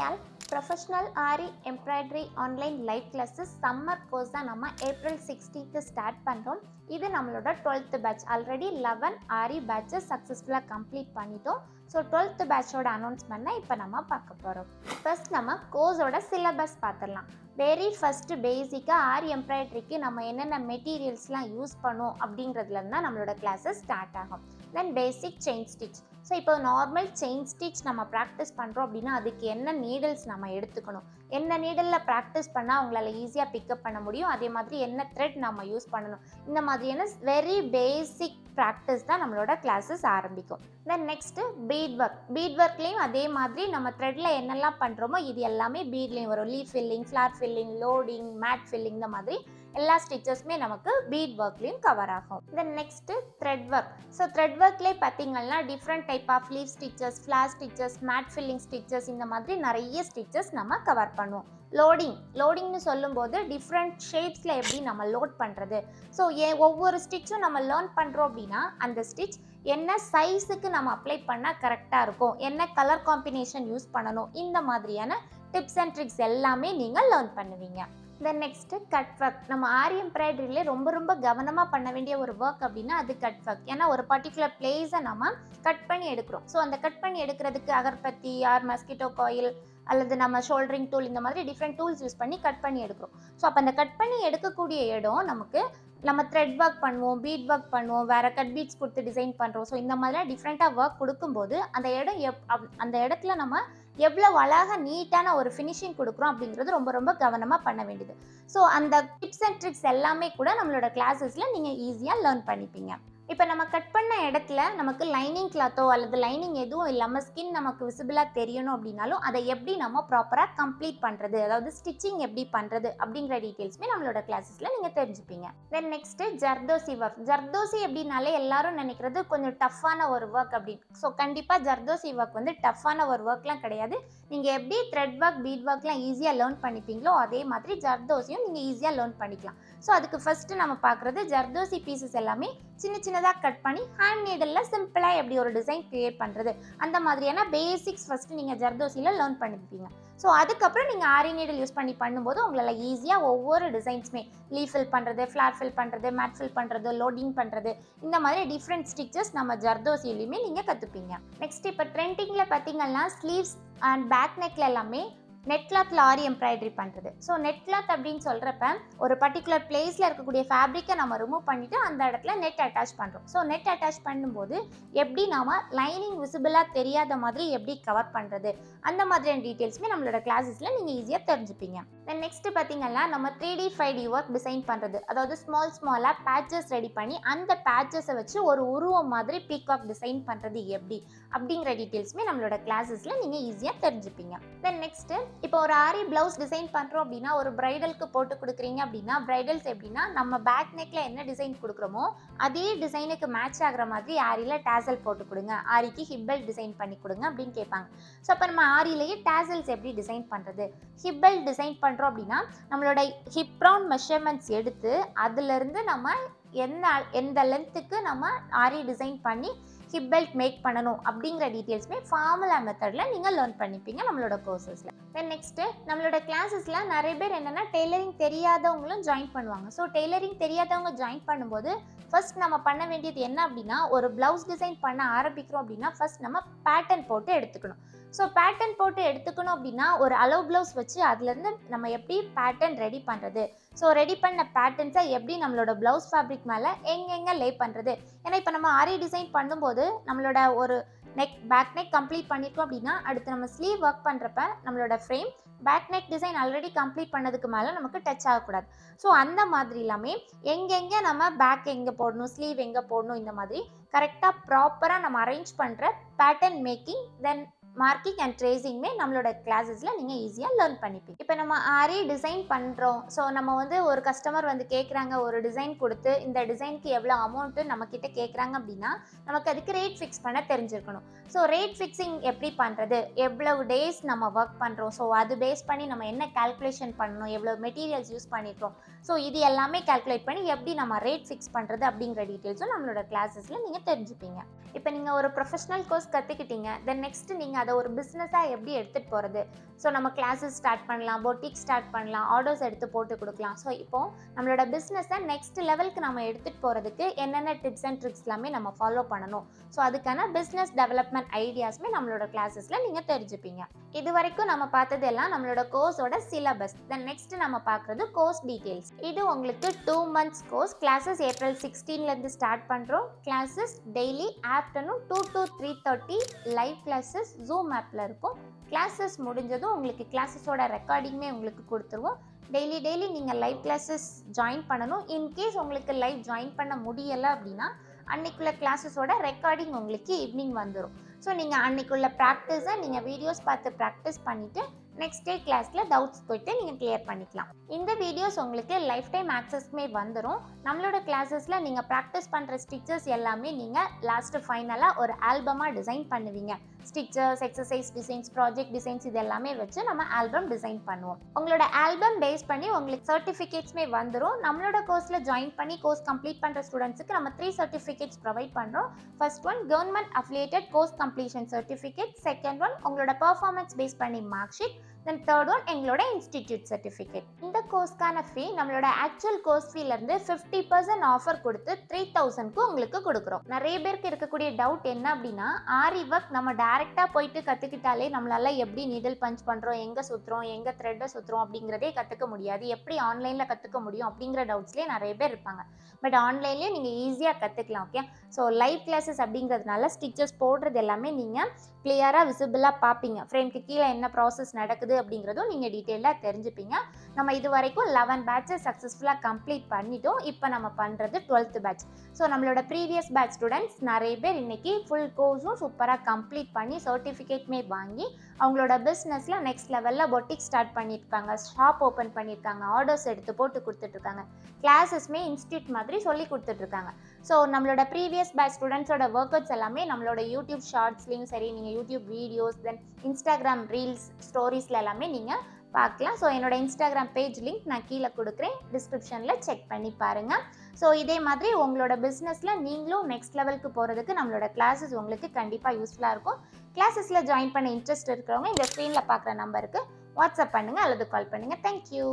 All professional Aari embroidery online live classes summer course தான் நம்ம April 16th start பண்ணுறோம். இது நம்மளோட 12th batch. Already 11 Aari batches சக்ஸஸ்ஃபுல்லாக கம்ப்ளீட் பண்ணிட்டோம். ஸோ 12th பேட்சோட அனௌன்ஸ்மெண்ட்டை இப்போ நம்ம பார்க்க போகிறோம். ஃபர்ஸ்ட் நம்ம கோர்ஸோட சிலபஸ் பார்த்துடலாம். வெரி ஃபஸ்ட்டு பேசிக்காக ஆரி எம்ப்ராய்டரிக்கு நம்ம என்னென்ன மெட்டீரியல்ஸ்லாம் யூஸ் பண்ணோம் அப்படிங்கிறதுலேருந்து தான் நம்மளோட கிளாஸஸ் ஸ்டார்ட் ஆகும். தென் பேசிக் செயின் ஸ்டிச். ஸோ இப்போ நார்மல் செயின் ஸ்டிச் நம்ம ப்ராக்டிஸ் பண்ணுறோம் அப்படின்னா அதுக்கு என்ன நீடில்ஸ் நம்ம எடுத்துக்கணும், என்ன நீடலில் ப்ராக்டிஸ் பண்ணால் அவங்களால ஈஸியாக பிக்கப் பண்ண முடியும், அதே மாதிரி என்ன த்ரெட் நம்ம யூஸ் பண்ணணும், இந்த மாதிரியான வெரி பேசிக் ப்ராக்டிஸ் தான் நம்மளோட கிளாஸஸ் ஆரம்பிக்கும். தென் நெக்ஸ்ட்டு பீட் ஒர்க்லேயும் அதே மாதிரி நம்ம த்ரெட்டில் என்னெல்லாம் பண்ணுறோமோ இது எல்லாமே பீட்லேயும் வரும். Leaf filling, flower filling, loading, mat filling, இந்த மாதிரி எல்லா ஸ்டிச்சஸுமே நமக்கு பீட் ஒர்க்லேயும் கவர் ஆகும். Then next thread work. So thread ஒர்க்லேயே பார்த்தீங்கன்னா different type of leaf stitches, flower stitches, mat filling stitches, இந்த மாதிரி நிறைய ஸ்டிச்சஸ் நம்ம கவர் பண்ணுவோம். லோடிங்னு சொல்லும்போது டிஃப்ரெண்ட் ஷேப்ஸில் எப்படி நம்ம லோட் பண்ணுறது, ஸோ ஒவ்வொரு ஸ்டிச்சும் நம்ம லேர்ன் பண்ணுறோம் அப்படின்னா அந்த ஸ்டிச் என்ன சைஸுக்கு நம்ம அப்ளை பண்ணால் கரெக்டாக இருக்கும், என்ன கலர் காம்பினேஷன் யூஸ் பண்ணணும், இந்த மாதிரியான டிப்ஸ் அண்ட் ட்ரிக்ஸ் எல்லாமே நீங்கள் லேர்ன் பண்ணுவீங்க. Then next cut work. நம்ம ஆரி எம்ப்ராய்டரியிலே ரொம்ப கவனமாக பண்ண வேண்டிய ஒரு ஒர்க் அப்படின்னா அது கட் ஒர்க். ஏன்னா ஒரு பர்டிகுலர் பிளேஸை நம்ம கட் பண்ணி எடுக்கிறோம். ஸோ அந்த கட் பண்ணி எடுக்கிறதுக்கு அகர்பத்தி ஆர் மஸ்கிட்டோ காயில் அல்லது நம்ம ஷோல்டரிங் டூல், இந்த மாதிரி டிஃப்ரெண்ட் டூல்ஸ் யூஸ் பண்ணி கட் பண்ணி எடுக்கிறோம். ஸோ அப்போ அந்த கட் பண்ணி எடுக்கக்கூடிய இடம் நமக்கு நம்ம த்ரெட் ஒர்க் பண்ணுவோம், பீட் ஒர்க் பண்ணுவோம், வேறு கட் பீட்ஸ் கொடுத்து டிசைன் பண்ணுறோம். ஸோ இந்த மாதிரிலாம் டிஃப்ரெண்ட்டாக ஒர்க் கொடுக்கும்போது அந்த இடம் அந்த இடத்துல நம்ம எவ்வளோ அழகாக நீட்டான ஒரு ஃபினிஷிங் கொடுக்குறோம் அப்படிங்கிறது ரொம்ப கவனமாக பண்ண வேண்டியது. ஸோ அந்த டிப்ஸ் அண்ட் ட்ரிக்ஸ் எல்லாமே கூட நம்மளோட கிளாஸஸில் நீங்கள் ஈஸியாக லேர்ன் பண்ணிப்பீங்க. இப்போ நம்ம கட் பண்ண இடத்துல நமக்கு லைனிங் கிளாத்தோ அல்லது லைனிங் எதுவும் இல்லாமல் ஸ்கின் நமக்கு விசிபிளாக தெரியணும் அப்படின்னாலும் அதை எப்படி நம்ம ப்ராப்பராக கம்ப்ளீட் பண்ணுறது, அதாவது ஸ்டிச்சிங் எப்படி பண்ணுறது அப்படிங்கிற டீட்டெயில்ஸுமே நம்மளோட கிளாஸஸில் நீங்கள் தெரிஞ்சுப்பீங்க. Then next Zardozi work. Zardozi எப்படின்னாலே எல்லாரும் நினைக்கிறது கொஞ்சம் டஃப்பான ஒரு ஒர்க் அப்படின்னு. ஸோ கண்டிப்பாக ஜர்தோசி ஒர்க் வந்து டஃப்பான ஒரு ஒர்க்லாம் கிடையாது. நீங்கள் எப்படி த்ரெட் ஒர்க், பீட் ஒர்க்லாம் ஈஸியாக லேர்ன் பண்ணிப்பீங்களோ அதே மாதிரி ஜர்தோசியும் நீங்கள் ஈஸியாக லேர்ன் பண்ணிக்கலாம். ஸோ அதுக்கு ஃபஸ்ட்டு நம்ம பார்க்குறது ஜர்தோசி பீசஸ் எல்லாமே சின்னதாக கட் பண்ணி ஹேண்ட் நீடலில் சிம்பிளாக எப்படி ஒரு டிசைன் கிரியேட் பண்ணுறது, அந்த மாதிரியான பேசிக்ஸ் ஃபஸ்ட்டு நீங்கள் ஜர்தோசியில் லேர்ன் பண்ணிப்பீங்க. ஸோ அதுக்கப்புறம் நீங்கள் ஆரி நீடல் யூஸ் பண்ணி பண்ணும்போது உங்களால் ஈஸியாக ஒவ்வொரு டிசைன்ஸுமே லீஃப் ஃபில் பண்ணுறது, ஃப்ளார் ஃபில் பண்ணுறது, மேட் ஃபில் பண்ணுறது, லோடிங் பண்ணுறது, இந்த மாதிரி டிஃப்ரெண்ட் ஸ்டிச்சஸ் நம்ம ஜர்தோசிலையுமே நீங்கள் கற்றுப்பீங்க. நெக்ஸ்ட் இப்போ ட்ரெண்டிங்கில் பார்த்தீங்கன்னா ஸ்லீவ்ஸ் அண்ட் பேக் நெக்கில் எல்லாமே நெட் கிளாத்தில் ஆரி எம்ப்ராய்டரி பண்ணுறது. ஸோ நெட் கிளாத் அப்படின்னு சொல்கிறப்ப ஒரு பர்டிகுலர் பிளேஸில் இருக்கக்கூடிய ஃபேப்ரிக்கை நம்ம ரிமூவ் பண்ணிவிட்டு அந்த இடத்துல நெட் அட்டாச் பண்ணுறோம். ஸோ நெட் அட்டாச் பண்ணும்போது எப்படி நாம் லைனிங் விசிபிளாக தெரியாத மாதிரி எப்படி கவர் பண்ணுறது, அந்த மாதிரியான டீட்டெயில்ஸுமே நம்மளோட கிளாஸஸில் நீங்கள் ஈஸியாக தெரிஞ்சுப்பீங்க. தென் நெக்ஸ்ட்டு பார்த்தீங்கன்னா நம்ம 3D 5D ஒர்க் டிசைன் பண்ணுறது, அதாவது ஸ்மாலாக பேட்சஸ் ரெடி பண்ணி அந்த பேட்சஸை வச்சு ஒரு உருவம் மாதிரி பீகாக் டிசைன் பண்ணுறது எப்படி அப்படிங்கிற டீட்டெயில்ஸுமே நம்மளோட கிளாஸஸில் நீங்கள் ஈஸியாக தெரிஞ்சுப்பீங்க. தென் நெக்ஸ்ட்டு இப்போ ஒரு ஆரி ப்ளவுஸ் டிசைன் பண்ணுறோம் அப்படின்னா ஒரு ப்ரைடலுக்கு போட்டு கொடுக்குறீங்க அப்படின்னா ப்ரைடல்ஸ் எப்படின்னா நம்ம பேக் நெக்கில் என்ன டிசைன் கொடுக்குறோமோ அதே டிசைனுக்கு மேட்ச் ஆகிற மாதிரி ஆரியில் டேசல் போட்டு கொடுங்க, ஆரிக்கு ஹிப்பல் டிசைன் பண்ணி கொடுங்க அப்படின்னு கேட்பாங்க. ஸோ அப்போ நம்ம ஆரியிலேயே டேசல்ஸ் எப்படி டிசைன் பண்ணுறது, ஹிப்பல் டிசைன் பண்ணுறோம் அப்படின்னா நம்மளோட ஹிப் ரவுண்ட் மெஷர்மெண்ட்ஸ் எடுத்து அதுலேருந்து நம்ம எந்த லென்த்துக்கு நம்ம ஆரி டிசைன் பண்ணி ஹிப் பெல்ட் மேக் பண்ணணும் அப்படிங்கிற டீட்டெயில்ஸுமே ஃபார்முலா மெத்தடில் நீங்கள் லேர்ன் பண்ணிப்பீங்க நம்மளோட கோர்சஸில். தென் நெக்ஸ்ட்டு நம்மளோட கிளாஸஸில் நிறைய பேர் என்னென்னா டெய்லரிங் தெரியாதவங்களும் ஜாயின் பண்ணுவாங்க. ஸோ டெய்லரிங் தெரியாதவங்க ஜாயின் பண்ணும்போது ஃபர்ஸ்ட் நம்ம பண்ண வேண்டியது என்ன அப்படின்னா ஒரு ப்ளவுஸ் டிசைன் பண்ண ஆரம்பிக்கிறோம் அப்படின்னா ஃபர்ஸ்ட் நம்ம பேட்டர்ன் போட்டு எடுத்துக்கணும். ஸோ பேட்டர்ன் போட்டு எடுத்துக்கணும் அப்படின்னா ஒரு அளவு ப்ளவுஸ் வச்சு அதுலேருந்து நம்ம எப்படி பேட்டர்ன் ரெடி பண்ணுறது, ஸோ ரெடி பண்ண பேட்டர்ன்ஸை எப்படி நம்மளோட ப்ளவுஸ் ஃபேப்ரிக் மேலே எங்கெங்கே லே பண்ணுறது. ஏன்னா இப்போ நம்ம ஆரி டிசைன் பண்ணும்போது நம்மளோட ஒரு பேக் நெக் கம்ப்ளீட் பண்ணியிருக்கோம் அப்படின்னா அடுத்து நம்ம ஸ்லீவ் ஒர்க் பண்ணுறப்ப நம்மளோட frame back neck design already complete பண்ணதுக்கு மேலே நமக்கு டச் ஆகக்கூடாது. ஸோ அந்த மாதிரி எல்லாமே எங்கெங்கே நம்ம பேக் எங்கே போடணும், ஸ்லீவ் எங்கே போடணும், இந்த மாதிரி கரெக்டாக ப்ராப்பராக நம்ம அரேஞ்ச் பண்ணுற pattern making then marking and ட்ரேசிங்குமே நம்மளோட கிளாஸஸில் நீங்கள் ஈஸியாக லேர்ன் பண்ணிப்பீங்க. இப்போ நம்ம ஆரி டிசைன் பண்ணுறோம். ஸோ நம்ம வந்து ஒரு கஸ்டமர் வந்து கேட்குறாங்க, ஒரு டிசைன் கொடுத்து இந்த டிசைனுக்கு எவ்வளோ அமௌண்ட்டு நம்மக்கிட்ட கேட்குறாங்க அப்படின்னா நமக்கு அதுக்கு ரேட் ஃபிக்ஸ் பண்ண தெரிஞ்சிருக்கணும். ஸோ ரேட் ஃபிக்ஸிங் எப்படி பண்ணுறது, எவ்வளவு டேஸ் நம்ம ஒர்க் பண்ணுறோம், ஸோ அது பேஸ் பண்ணி நம்ம என்ன கால்குலேஷன் பண்ணணும், எவ்வளோ மெட்டீரியல்ஸ் யூஸ் பண்ணியிருக்கோம், ஸோ இது எல்லாமே கால்குலேட் பண்ணி எப்படி நம்ம ரேட் ஃபிக்ஸ் பண்ணுறது அப்படிங்கிற டீட்டெயில்ஸும் நம்மளோட கிளாஸஸில் நீங்கள் தெரிஞ்சுப்பீங்க. இப்போ நீங்கள் ஒரு ப்ரொஃபஷனல் கோர்ஸ் கற்றுக்கிட்டீங்க, தென் நெக்ஸ்ட்டு நீங்கள் அதை ஒரு பிஸ்னஸாக எப்படி எடுத்துகிட்டு போகிறது, ஸோ நம்ம கிளாஸஸ் ஸ்டார்ட் பண்ணலாம், பொட்டிக் ஸ்டார்ட் பண்ணலாம், ஆர்டர்ஸ் எடுத்து போட்டு கொடுக்கலாம். ஸோ இப்போ நம்மளோட பிஸ்னஸை நெக்ஸ்ட் லெவலுக்கு நம்ம எடுத்துகிட்டு போகிறதுக்கு என்னென்ன டிப்ஸ் அண்ட் ட்ரிக்ஸ் எல்லாமே நம்ம ஃபாலோ பண்ணணும். ஸோ அதுக்கான பிஸ்னஸ் டெவலப்மெண்ட் ஐடியாஸுமே நம்மளோட கிளாஸஸில் நீங்கள் தெரிஞ்சுப்பீங்க. இது வரைக்கும் நம்ம பார்த்தது எல்லாம் நம்மளோட கோர்ஸோட சிலபஸ். தென் நெக்ஸ்ட் நம்ம பார்க்குறது கோர்ஸ் டீட்டெயில்ஸ். இது உங்களுக்கு 2 months கோர்ஸ். கிளாஸஸ் April 16லேருந்து ஸ்டார்ட் பண்ணுறோம். Classes daily afternoon 2 to 3:30 live classes Zoom ஆப்பில் இருக்கும். கிளாஸஸ் முடிஞ்சதும் உங்களுக்கு கிளாஸஸோட ரெக்கார்டிங்குமே உங்களுக்கு கொடுத்துருவோம். டெய்லி நீங்கள் லைவ் கிளாஸஸ் ஜாயின் பண்ணணும். இன்கேஸ் உங்களுக்கு லைவ் ஜாயின் பண்ண முடியலை அப்படின்னா அன்னைக்குள்ள கிளாஸஸோட ரெக்கார்டிங் உங்களுக்கு ஈவினிங் வந்துடும். ஸோ நீங்கள் அன்னைக்குள்ள ப்ராக்டிஸை நீங்கள் வீடியோஸ் பார்த்து ப்ராக்டிஸ் பண்ணிவிட்டு நெக்ஸ்ட் டே கிளாஸில் டவுட்ஸ் போய்ட்டு நீங்கள் கிளியர் பண்ணிக்கலாம். இந்த வீடியோஸ் உங்களுக்கு லைஃப் டைம் ஆக்சஸ்மே வந்துடும். நம்மளோட கிளாஸஸில் நீங்கள் ப்ராக்டிஸ் பண்ணுற ஸ்டிச்சர்ஸ் எல்லாமே நீங்கள் லாஸ்ட்டு ஃபைனலாக ஒரு ஆல்பமாக டிசைன் பண்ணுவீங்க. Stitches, exercise designs, project designs இது எல்லாமே வச்சு நம்ம ஆல்பம் டிசைன் பண்ணுவோம். உங்களோட ஆல்பம் பேஸ் பண்ணி உங்களுக்கு சர்டிஃபிகேட்ஸ்மே வந்துடும். நம்மளோட கோர்ஸில் ஜாயின் பண்ணி கோர்ஸ் கம்ப்ளீட் பண்ணுற ஸ்டூடெண்ட்ஸுக்கு நம்ம 3 சர்டிஃபிகேட்ஸ் ப்ரொவைட் பண்ணுறோம். First one government affiliated course completion certificate, second one உங்களோட பர்ஃபார்மன்ஸ் பேஸ் பண்ணி mark sheet, then third one எங்களோட இன்ஸ்டிடியூட் சர்டிஃபிகேட். இந்த கோர்ஸ்க்கான ஃபீ நம்மளோட ஆக்சுவல் கோர்ஸ் ஃபீலேருந்து 50% ஆஃபர் கொடுத்து 3000க்கு உங்களுக்கு கொடுக்குறோம். நிறைய பேருக்கு இருக்கக்கூடிய டவுட் என்ன அப்படின்னா, ஆரி ஒர்க் நம்ம டேரெக்டாக போயிட்டு கற்றுக்கிட்டாலே நம்மளால எப்படி நீடில் பஞ்ச் பண்ணுறோம், எங்கே சுற்றுறோம், எங்கே த்ரெட்டை சுற்றுறோம் அப்படிங்கிறதே கற்றுக்க முடியாது, எப்படி ஆன்லைனில் கற்றுக்க முடியும் அப்படிங்கிற டவுட்ஸ்லேயே நிறைய பேர் இருப்பாங்க. பட் ஆன்லைன்லேயே நீங்கள் ஈஸியாக கற்றுக்கலாம். ஓகே, ஸோ லைவ் கிளாஸஸ் அப்படிங்கிறதுனால ஸ்டிச்சஸ் போடுறது எல்லாமே நீங்கள் கிளியராக விசிபிளாக பார்ப்பீங்க. ஃப்ரேம்க்கு கீழே என்ன ப்ராசஸ் நடக்குது அப்படிங்கிறதும் நீங்கள் டீட்டெயிலாக தெரிஞ்சுப்பீங்க. நம்ம இது வரைக்கும் 11 பேட்சஸ் சக்ஸஸ்ஃபுல்லாக கம்ப்ளீட் பண்ணிட்டோம். இப்போ நம்ம பண்ணுறது 12th பேட்ச். ஸோ நம்மளோட ப்ரீவியஸ் பேட்ச் ஸ்டூடெண்ட்ஸ் நிறைய பேர் இன்றைக்கி ஃபுல் கோர்ஸும் சூப்பராக கம்ப்ளீட் பண்ணி சர்டிஃபிகேட்மே வாங்கி அவங்களோட பிஸ்னஸில் நெக்ஸ்ட் லெவலில் பொட்டிக் ஸ்டார்ட் பண்ணியிருக்காங்க, ஷாப் ஓப்பன் பண்ணியிருக்காங்க, ஆர்டர்ஸ் எடுத்து போட்டு கொடுத்துட்ருக்காங்க, கிளாஸஸ்மே இன்ஸ்டியூட் மாதிரி சொல்லி கொடுத்துட்ருக்காங்க. ஸோ நம்மளோட ப்ரீவியஸ் பேட்ச் ஸ்டூடெண்ட்ஸோட ஒர்க் அவுட்ஸ் எல்லாமே நம்மளோட யூடியூப் ஷார்ட்ஸ்லேயும் சரி, நீங்கள் யூடியூப் வீடியோஸ், தென் இன்ஸ்டாகிராம் ரீல்ஸ், ஸ்டோரிஸில் எல்லாமே நீங்கள் பார்க்கலாம். ஸோ என்னோட இன்ஸ்டாகிராம் பேஜ் லிங்க் நான் கீழே கொடுக்குறேன், டிஸ்கிரிப்ஷனில் செக் பண்ணி பாருங்கள். ஸோ இதே மாதிரி உங்களோட பிஸ்னஸில் நீங்களும் நெக்ஸ்ட் லெவலுக்கு போகிறதுக்கு நம்மளோட கிளாஸஸ் உங்களுக்கு கண்டிப்பாக யூஸ்ஃபுல்லாக இருக்கும். கிளாஸஸில் ஜாயின் பண்ண இன்ட்ரெஸ்ட் இருக்கிறவங்க இந்த ஸ்க்ரீனில் பார்க்குற நம்பருக்கு வாட்ஸ்அப் பண்ணுங்கள் அல்லது கால் பண்ணுங்கள். தேங்க்யூ.